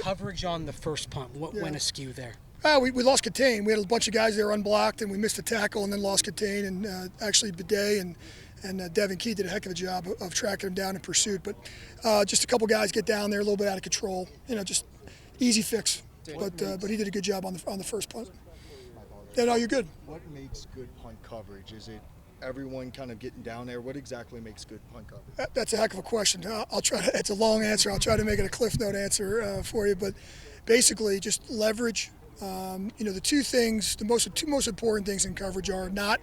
coverage on the first punt, what went askew there? We lost contain. We had a bunch of guys there unblocked, and we missed a tackle and then lost contain. And actually, Bidet and Devin Key did a heck of a job of tracking him down in pursuit. But just a couple guys get down there a little bit out of control. Just easy fix. But he did a good job on the first punt. Yeah, no, you're good. What makes good punt coverage? Is it everyone kind of getting down there? What exactly makes good punt coverage? That's a heck of a question. I'll try. It's a long answer. I'll try to make it a Cliff Note answer for you. But basically, just leverage. The two most important things in coverage are not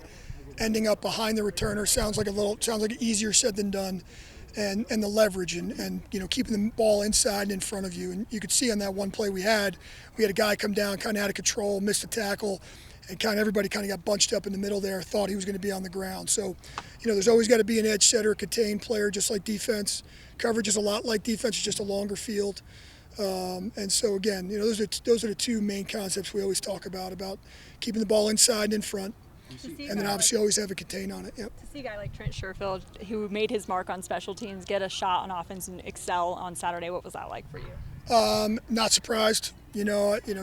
ending up behind the returner. Sounds like easier said than done, and the leverage and keeping the ball inside and in front of you. And you could see on that one play we had a guy come down kind of out of control, missed a tackle, and everybody got bunched up in the middle there, thought he was going to be on the ground. So, there's always got to be an edge setter, a contained player, just like defense. Coverage is a lot like defense, it's just a longer field. And so again, those are the two main concepts we always talk about keeping the ball inside and in front, and then obviously always have a contain on it. Yep. To see a guy like Trent Sherfield, who made his mark on special teams, get a shot on offense and excel on Saturday, what was that like for you? Not surprised.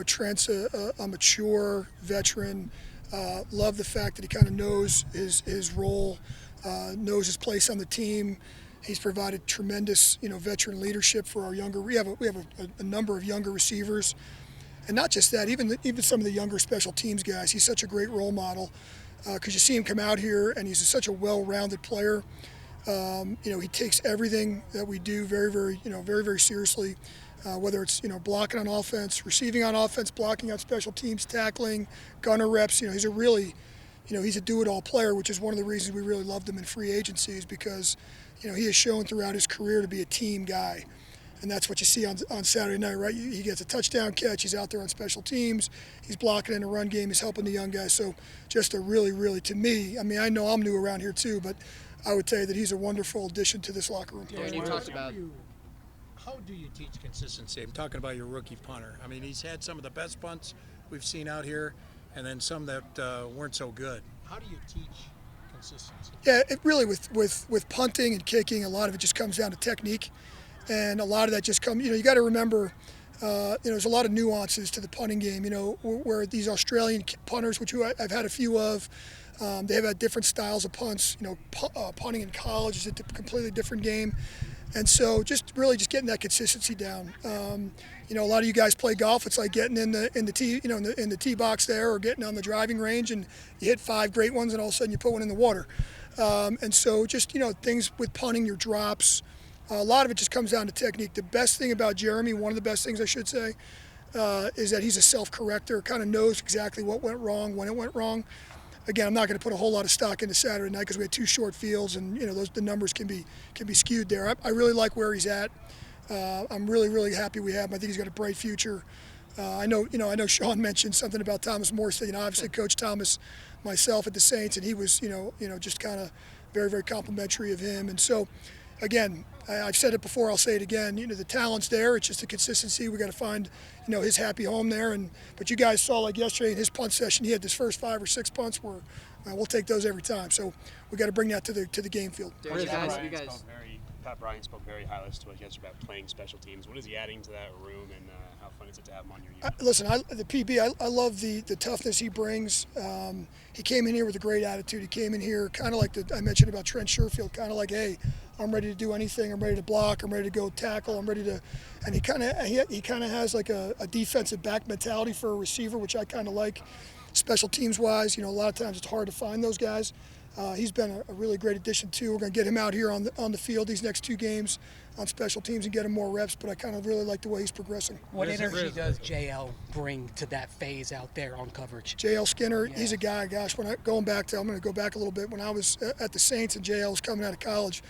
Trent's a mature veteran. Love the fact that he kind of knows his role, knows his place on the team. He's provided tremendous, veteran leadership for our younger. We have a number of younger receivers, and not just that. Even some of the younger special teams guys. He's such a great role model because you see him come out here, and he's such a well-rounded player. He takes everything that we do very, very, very, very seriously. Whether it's blocking on offense, receiving on offense, blocking on special teams, tackling, gunner reps. He's a really, he's a do-it-all player, which is one of the reasons we really loved him in free agency, is because he has shown throughout his career to be a team guy. And that's what you see on Saturday night, right? He gets a touchdown catch. He's out there on special teams. He's blocking in the run game. He's helping the young guys. So just a really, really, to me, I know I'm new around here too, but I would tell you that he's a wonderful addition to this locker room. Yeah, you talked about how do you teach consistency? I'm talking about your rookie punter. He's had some of the best punts we've seen out here, and then some that weren't so good. How do you teach consistency? Yeah, it really with punting and kicking, a lot of it just comes down to technique, and a lot of that just comes. You got to remember, there's a lot of nuances to the punting game. Where these Australian punters, which I've had a few of, they have had different styles of punts. Punting in college is a completely different game. And so just getting that consistency down. A lot of you guys play golf. It's like getting in the tee box there, or getting on the driving range, and you hit 5 great ones, and all of a sudden you put one in the water. And so just things with punting, your drops, a lot of it just comes down to technique. The best thing about Jeremy, one of the best things I should say, is that he's a self-corrector. Kind of knows exactly what went wrong, when it went wrong. Again, I'm not going to put a whole lot of stock into Saturday night because we had 2 short fields, and the numbers can be skewed there. I really like where he's at. I'm really, really happy we have him. I think he's got a bright future. I know Sean mentioned something about Thomas Morstead. Obviously, Coach Thomas, myself at the Saints, and he was just kind of very, very complimentary of him. And so, again, I've said it before. I'll say it again. The talent's there. It's just the consistency. We got to find his happy home there. But you guys saw, like yesterday in his punt session, he had this first 5 or 6 punts where we'll take those every time. So we got to bring that to the game field. Pat Bryan spoke very highly to us yesterday about playing special teams. What is he adding to that room, and how fun is it to have him on your unit? Listen, the PB, I love the toughness he brings. He came in here with a great attitude. He came in here kind of like I mentioned about Trent Sherfield, kind of like, hey, I'm ready to do anything. I'm ready to block. I'm ready to go tackle. I'm ready to, and he kind of has like a defensive back mentality for a receiver, which I kind of like. Special teams wise, a lot of times it's hard to find those guys. He's been a really great addition too. We're going to get him out here on the field these next 2 games on special teams and get him more reps. But I kind of really like the way he's progressing. What energy does JL bring to that phase out there on coverage? JL Skinner, he's a guy. Gosh, I'm going to go back a little bit. When I was at the Saints and JL was coming out of college,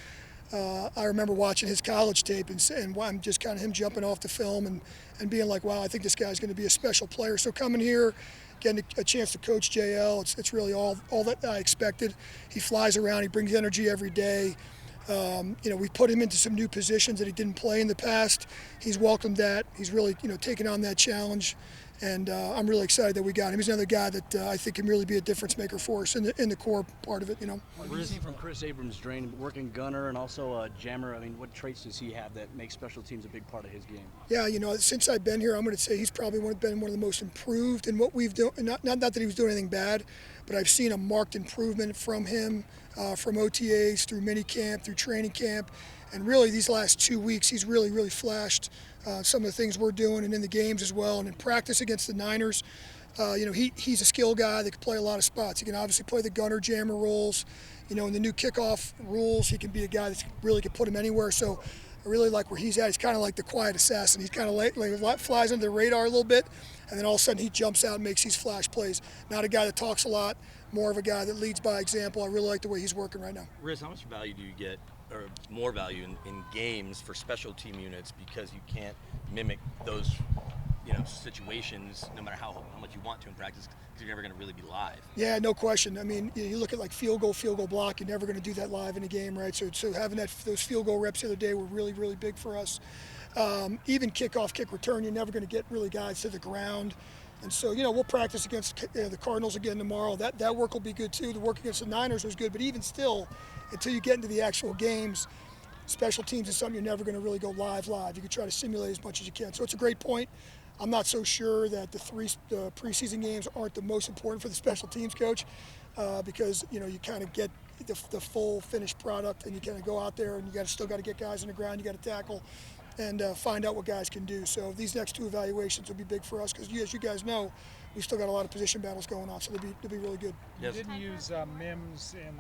I remember watching his college tape and I'm just kind of him jumping off the film and being like, wow, I think this guy's going to be a special player. So coming here, getting a chance to coach JL, it's really all that I expected. He flies around, he brings energy every day. We put him into some new positions that he didn't play in the past. He's welcomed that. He's really taken on that challenge, And I'm really excited that we got him. He's another guy that I think can really be a difference maker for us in the core part of it, you know. What do you see from Chris Abrams' drain, working gunner and also a jammer? I mean, what traits does he have that make special teams a big part of his game? Yeah, you know, since I've been here, I'm going to say he's probably been one of the most improved in what we've done. Not that he was doing anything bad, but I've seen a marked improvement from him from OTAs through minicamp, through training camp. And really, these last 2 weeks, he's really flashed some of the things we're doing and in the games as well. And in practice against the Niners, you know, he's a skill guy that can play a lot of spots. He can obviously play the gunner jammer roles. You know, in the new kickoff rules, he can be a guy that really can put him anywhere. So I really like where he's at. He's kind of like the quiet assassin. He's kind of like flies under the radar a little bit, and then all of a sudden he jumps out and makes these flash plays. Not a guy that talks a lot, more of a guy that leads by example. I really like the way he's working right now. Riz, how much value do you get, or more value in games for special team units, because you can't mimic those, you know, situations no matter how much you want to in practice, because you're never going to really be live? Yeah, no question. I mean, you look at like field goal block, you're never going to do that live in a game, right? So having those field goal reps the other day were really big for us. Even kickoff, kick return, you're never going to get really guys to the ground. And so, you know, we'll practice against the Cardinals again tomorrow. That work will be good too. The work against the Niners was good, but even still, until you get into the actual games, special teams is something you're never going to really go live. You can try to simulate as much as you can. So it's a great point. I'm not so sure that the preseason games aren't the most important for the special teams coach, because, you know, you kind of get the full finished product, and you kind of go out there and you still got to get guys on the ground. You got to tackle and find out what guys can do. So these next two evaluations will be big for us because, as you guys know, we still got a lot of position battles going on, so they'll be really good. You didn't use Mims in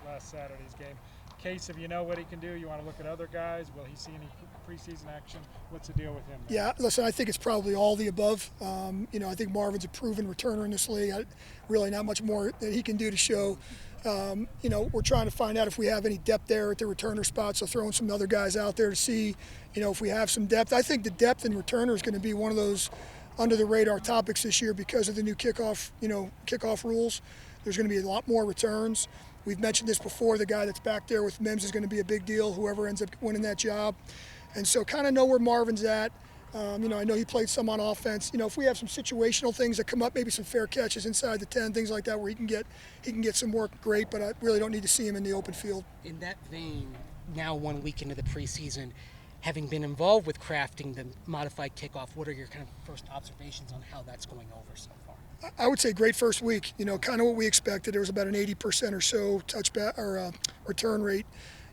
last Saturday's game. Case, if you know what he can do, you want to look at other guys. Will he see any preseason action? What's the deal with him? Yeah, listen, I think it's probably all the above. You know, I think Marvin's a proven returner in this league. Really not much more that he can do to show. You know, we're trying to find out if we have any depth there at the returner spot, so throwing some other guys out there to see, you know, if we have some depth. I think the depth in returner is going to be one of those under-the-radar topics this year because of the new kickoff rules. There's going to be a lot more returns. We've mentioned this before. The guy that's back there with Mims is going to be a big deal, whoever ends up winning that job. And so kind of know where Marvin's at. You know, I know he played some on offense. You know, if we have some situational things that come up, maybe some fair catches inside the 10, things like that, where he can get some work, great, but I really don't need to see him in the open field. In that vein, now 1 week into the preseason, having been involved with crafting the modified kickoff, what are your kind of first observations on how that's going over so far? I would say great first week. You know, kind of what we expected. There was about an 80% or so return rate.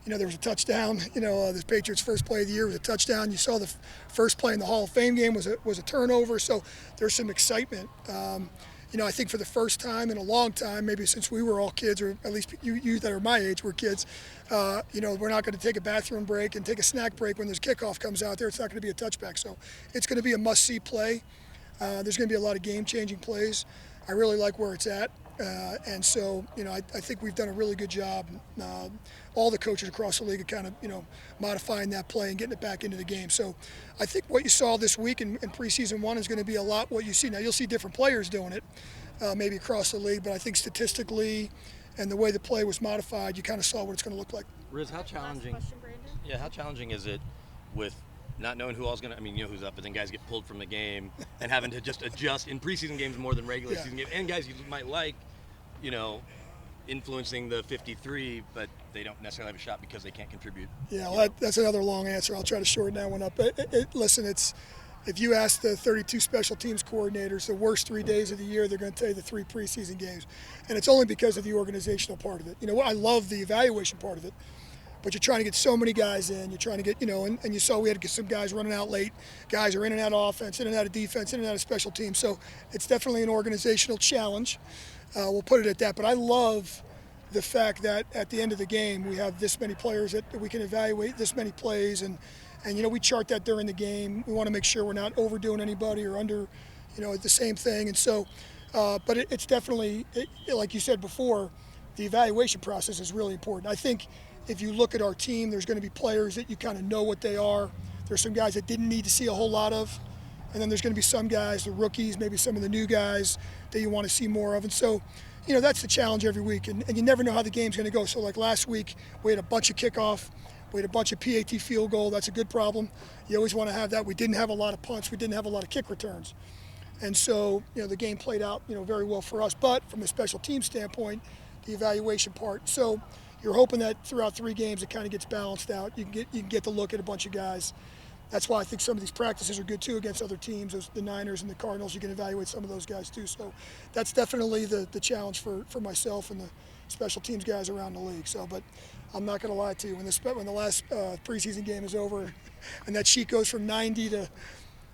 You know, there was a touchdown. You know, the Patriots' first play of the year was a touchdown. You saw the first play in the Hall of Fame game was a turnover. So there's some excitement. You know, I think for the first time in a long time, maybe since we were all kids, or at least you that are my age were kids, you know, we're not going to take a bathroom break and take a snack break when this kickoff comes out there. It's not going to be a touchback. So it's going to be a must-see play. There's going to be a lot of game-changing plays. I really like where it's at. And so, you know, I think we've done a really good job. All the coaches across the league are kind of, you know, modifying that play and getting it back into the game. So I think what you saw this week in preseason 1 is going to be a lot what you see. Now, you'll see different players doing it, maybe across the league, but I think statistically and the way the play was modified, you kind of saw what it's going to look like. Riz, how challenging? Last question, Brandon? Yeah, how challenging is it with not knowing who all's going to, I mean, you know who's up, but then guys get pulled from the game and having to just adjust in preseason games more than regular season games. And guys you might like, you know, influencing the 53, but they don't necessarily have a shot because they can't contribute. Yeah, well, that's another long answer. I'll try to shorten that one up. Listen, if you ask the 32 special teams coordinators the worst 3 days of the year, they're going to tell you the 3 preseason games. And it's only because of the organizational part of it. You know, I love the evaluation part of it, but you're trying to get so many guys in. You're trying to get, you know, and you saw we had to get some guys running out late. Guys are in and out of offense, in and out of defense, in and out of special teams. So it's definitely an organizational challenge. We'll put it at that. But I love the fact that at the end of the game, we have this many players that we can evaluate, this many plays. And you know, we chart that during the game. We want to make sure we're not overdoing anybody or under, you know, the same thing. And so, but it's definitely, like you said before, the evaluation process is really important. I think if you look at our team, there's going to be players that you kind of know what they are. There's some guys that didn't need to see a whole lot of. And then there's going to be some guys, the rookies, maybe some of the new guys that you want to see more of. And so, you know, that's the challenge every week. And you never know how the game's going to go. So like last week, we had a bunch of kickoff. We had a bunch of PAT field goal. That's a good problem. You always want to have that. We didn't have a lot of punts. We didn't have a lot of kick returns. And so, the game played out, very well for us. But from a special team standpoint, the evaluation part. So you're hoping that throughout 3 games it kind of gets balanced out. You can get to look at a bunch of guys. That's why I think some of these practices are good too against other teams, the Niners and the Cardinals. You can evaluate some of those guys too. So that's definitely the challenge for myself and the special teams guys around the league. So, but I'm not going to lie to you. When the last preseason game is over, and that sheet goes from 90 to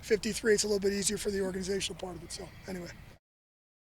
53, it's a little bit easier for the organizational part of it. So anyway.